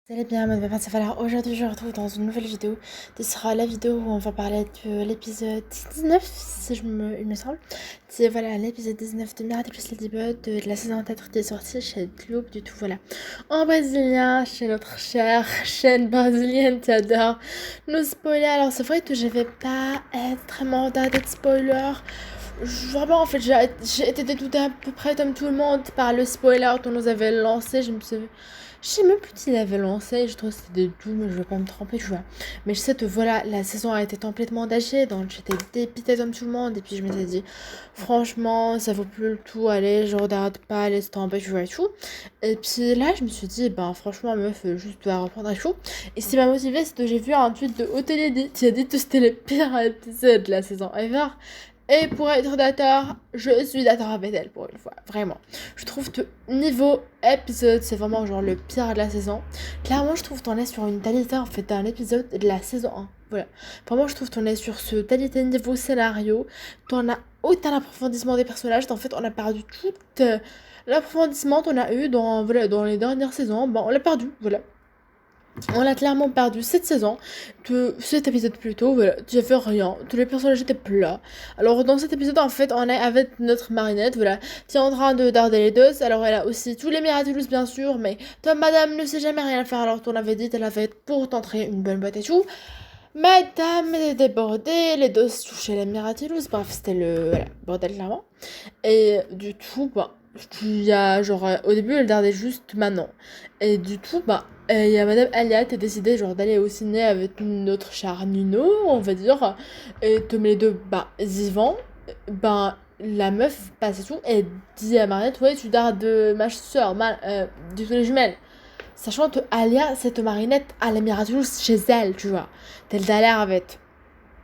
Vous allez bien, Mode ça va là. Aujourd'hui, je vous retrouve dans une nouvelle vidéo. Ce sera la vidéo où on va parler de l'épisode 19, si il me semble. C'est voilà, l'épisode 19 de Miracle plus Ladybug de la saison 4 qui est sortie chez Globe, du tout, voilà. En brésilien, chez notre chère chaîne brésilienne qui adore nous spoiler. Alors, c'est vrai que je vais pas être très mandatée de spoiler. Vraiment, en fait, j'ai été dégoûtée à peu près comme tout le monde par le spoiler qu'on nous avait lancé. Je sais même plus s'il avait lancé, je trouve que c'était des doux, mais je vais pas me tromper, tu vois. Mais je sais que voilà, la saison a été complètement dachée, donc j'étais dépitée comme tout le monde, et puis je m'étais dit, franchement, ça vaut plus le tout, allez, je regarde pas, laisse tomber, tu vois, et tout. Et puis là, je me suis dit, ben franchement, meuf, juste tu vas reprendre et tout. Et ce qui m'a motivée, c'est que j'ai vu un tweet de Otélé qui a dit que c'était le pire épisode de la saison ever. Et pour être d'accord, je suis d'accord avec elle pour une fois, vraiment. Je trouve que niveau épisode, c'est vraiment genre le pire de la saison. Clairement, je trouve qu'on est sur une qualité en fait d'un épisode de la saison 1. Voilà. Vraiment, je trouve qu'on est sur ce qualité niveau scénario. Qu'on a autant l'approfondissement des personnages. En fait, on a perdu tout l'approfondissement qu'on a eu dans, voilà, dans les dernières saisons. Ben, on l'a perdu, voilà. On l'a clairement perdu cette saison, que cet épisode plutôt, voilà, tu fait rien, tous les personnages étaient plats. Alors dans cet épisode, en fait, on est avec notre Marinette, voilà, qui est en train de darder les deux. Alors elle a aussi tous les Miraculous, bien sûr, mais toi, madame, ne sait jamais rien faire, alors qu'on avait dit qu'elle avait pour t'entrer une bonne boîte et tout. Madame est débordée, les deux se touchaient les Miraculous, bref, c'était le voilà, bordel clairement. Et du tout, bah, il y a genre, au début, elle regardait juste Manon. Et du tout, bah, il y a Madame Alia qui a décidé genre d'aller au ciné avec notre cher Nuno, on va dire. Et comme les deux, bah, vivants, bah, la meuf passe et tout, et dit à Mariette, ouais, tu dardes de ma soeur, du les jumelles. Sachant que Alia, cette marinette, a la Miraculous chez elle, tu vois. Tel d'aller avec.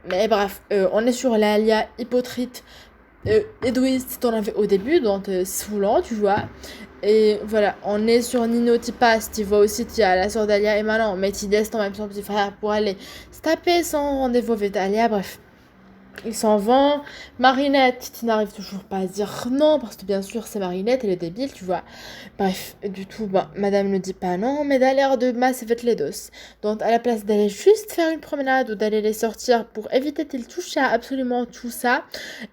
Mais bref, on est sur l'Alia hypocrite égoïste t'en avais au début, donc saoulant, tu vois. Et voilà, on est sur Nino qui passe, tu vois aussi, tu as la sœur d'Alia et Manon, mais qui laisse quand même son petit frère pour aller se taper son rendez-vous avec Alia, bref. Ils s'en vont. Marinette, qui n'arrive toujours pas à dire non, parce que bien sûr, c'est Marinette, elle est débile, tu vois. Bref, du tout, bah, madame ne dit pas non, mais elle a l'air de masse avec les dos. Donc, à la place d'aller juste faire une promenade ou d'aller les sortir pour éviter qu'ils touchent à absolument tout ça,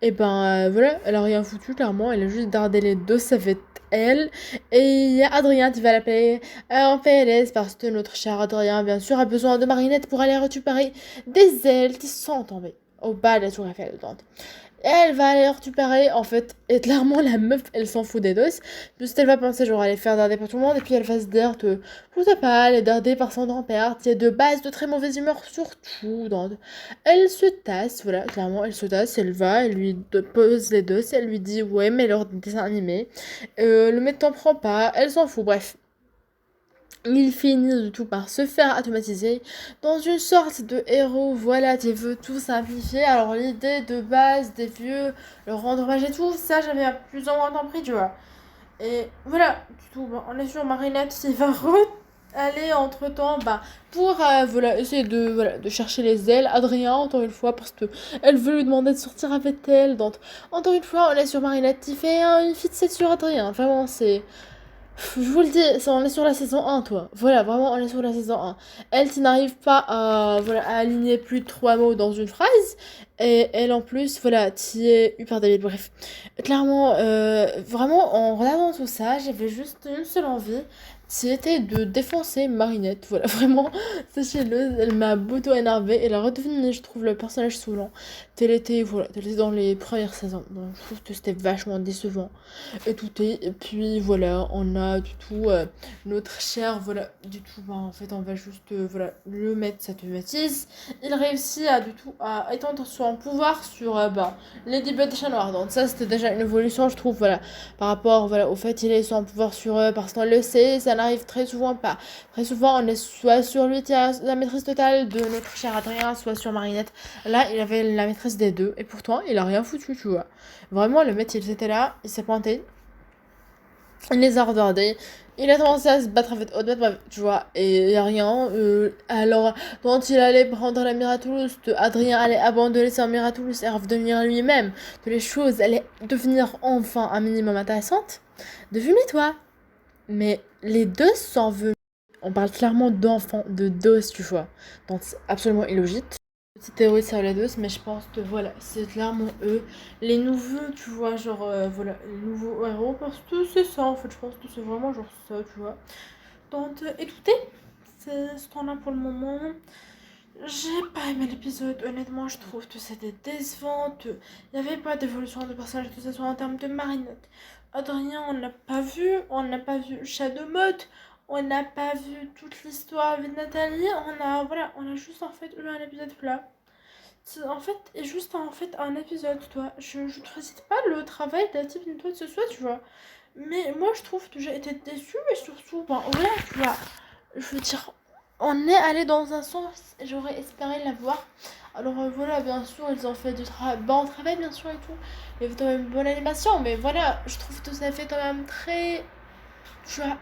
et ben voilà, elle a rien foutu, clairement, elle a juste gardé les dos avec elle. Et il y a Adrien qui va l'appeler en PLS parce que notre cher Adrien, bien sûr, a besoin de Marinette pour aller récupérer des ailes qui sont tombées au bas de la tour Eiffel. Donc, elle va aller récupérer, en fait, et clairement, la meuf, elle s'en fout des dos. Juste, elle va penser, genre, aller faire darder par tout le monde, et puis elle va se dire que, je sais pas, elle est dardée par son grand-père, qui est de base de très mauvaise humeur, surtout. Donc, elle se tasse, voilà, clairement, elle se tasse, elle va, elle lui pose les dos, elle lui dit, ouais, mais leur dessin animé, le mec t'en prend pas, elle s'en fout, bref. Il finit du tout par se faire automatiser dans une sorte de héros, voilà, qui veut tout simplifier. Alors l'idée de base des vieux, le rendre hommage et tout, ça j'avais plus ou moins compris, tu vois. Et voilà, du tout, bah, on est sur Marinette qui va aller entre temps bah, pour voilà, essayer de, voilà, de chercher les ailes. Adrien, encore une fois, parce que elle veut lui demander de sortir avec elle. Donc, encore une fois, on est sur Marinette qui fait une fixette sur Adrien. Vraiment, c'est. Je vous le dis, on est sur la saison 1, toi. Voilà, vraiment, on est sur la saison 1. Elle, qui n'arrive pas à, voilà, à aligner plus de 3 mots dans une phrase. Et elle, en plus, voilà, qui est hyper débile. Bref, clairement, vraiment, en regardant tout ça, j'avais juste une seule envie. C'était de défoncer Marinette. Voilà, vraiment, sachez-le, elle m'a beaucoup énervée. Elle a redevenu, je trouve, le personnage saoulant. Voilà, tel était dans les premières saisons. Donc, je trouve que c'était vachement décevant et tout est et puis voilà on a du tout notre cher voilà du tout bah, en fait on va juste voilà le mettre s'automatise. Il réussit à du tout à étendre son pouvoir sur bah, Ladybug et Chat Noir, donc ça c'était déjà une évolution je trouve voilà par rapport voilà au fait il est son pouvoir sur eux parce qu'on le sait ça n'arrive très souvent pas. Très souvent on est soit sur lui qui a la maîtrise totale de notre cher Adrien, soit sur Marinette. Là il avait la maîtrise des deux et pourtant il a rien foutu, tu vois. Vraiment le mec il était là, il s'est pointé, il les a regardés. Il a commencé à se battre avec Odette, bref, tu vois, et y a rien. Alors, quand il allait prendre la Miraculous, Adrien allait abandonner sa Miraculous et redevenir lui-même, que les choses allaient devenir enfin un minimum intéressantes. Devinez-toi. Mais les deux sont venus on parle clairement d'enfants, de doses, tu vois. Donc c'est absolument illogique. Petite théorie sur les doses, mais je pense que voilà, c'est clairement eux. Les nouveaux, tu vois, genre, voilà, les nouveaux héros, parce que c'est ça, en fait, je pense que c'est vraiment genre ça, tu vois. Donc, écoutez, c'est ce qu'on a pour le moment. J'ai pas aimé l'épisode, honnêtement, je trouve que c'était décevant. Il n'y avait pas d'évolution de personnage, que ce soit en termes de Marinette. Adrien, on n'a pas vu Shadow Mode, on n'a pas vu toute l'histoire avec Nathalie. Voilà, on a juste en fait eu un épisode plat. En fait, et juste en fait un épisode, toi. Je ne félicite pas le travail d'un type ni toi de ce soit, tu vois. Mais moi, je trouve que j'ai été déçue, et surtout, ben, voilà, tu vois. Je veux dire, on est allé dans un sens, j'aurais espéré la voir. Alors voilà, bien sûr, ils ont fait du bon travail, bien sûr, et tout. Il y avait quand même une bonne animation, mais voilà, je trouve que ça fait quand même très. Tu vois.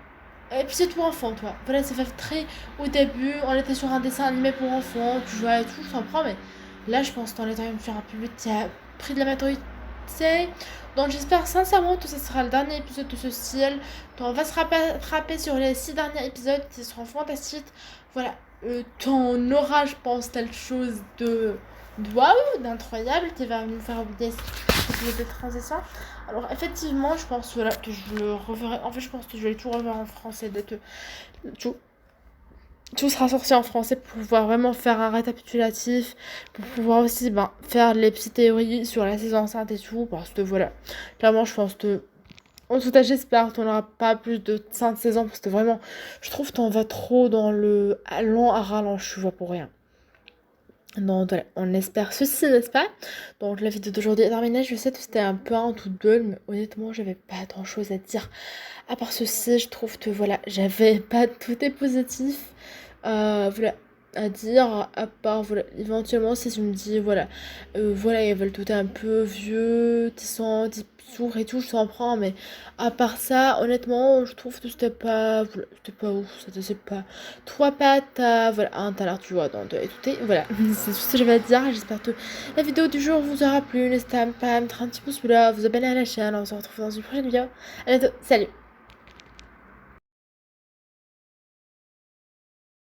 Et puis c'est tout enfant, toi. Voilà, ça fait très. Au début, on était sur un dessin animé pour enfants, tu vois, et tout, je comprends, mais là, je pense qu'on est quand même sur un public qui a pris de la maturité. Donc j'espère sincèrement que ce sera le dernier épisode de ce style. Donc on va se frapper sur les 6 derniers épisodes qui seront fantastiques. Voilà, ton aura, je pense, telle chose de waouh, d'incroyable, qui va nous faire oublier cet épisode de transition. Alors effectivement, je pense voilà, que je le reverrai. En fait, je pense que je vais tout revoir en français dès que tout, tout sera sorti en français pour pouvoir vraiment faire un récapitulatif, pour pouvoir aussi faire les petites théories sur la saison 5 et tout, parce que voilà, clairement, je pense que. En tout cas, j'espère qu'on n'aura pas plus de 5 saisons, parce que vraiment, je trouve qu'on va trop dans le lent à rallonge, tu vois, pour rien. Donc voilà, on espère ceci, n'est-ce pas? Donc la vidéo d'aujourd'hui est terminée. Je sais que c'était un peu un tout dull, mais honnêtement, j'avais pas grand chose à dire. À part ceci, je trouve que voilà, j'avais pas tout est positif. Voilà, à dire, à part voilà, éventuellement si tu me dis voilà, voilà, ils veulent tout un peu vieux, qui sont sourds et tout, je t'en prends, mais à part ça, honnêtement, je trouve que c'était pas, voilà, c'était pas ouf, c'était pas trois pattes à, voilà, un talent, tu vois, donc écoutez, voilà, c'est tout ce que je vais te dire. J'espère que la vidéo du jour vous aura plu. N'hésitez pas à mettre un petit pouce bleu, à vous abonner à la chaîne. On se retrouve dans une prochaine vidéo. À bientôt, salut!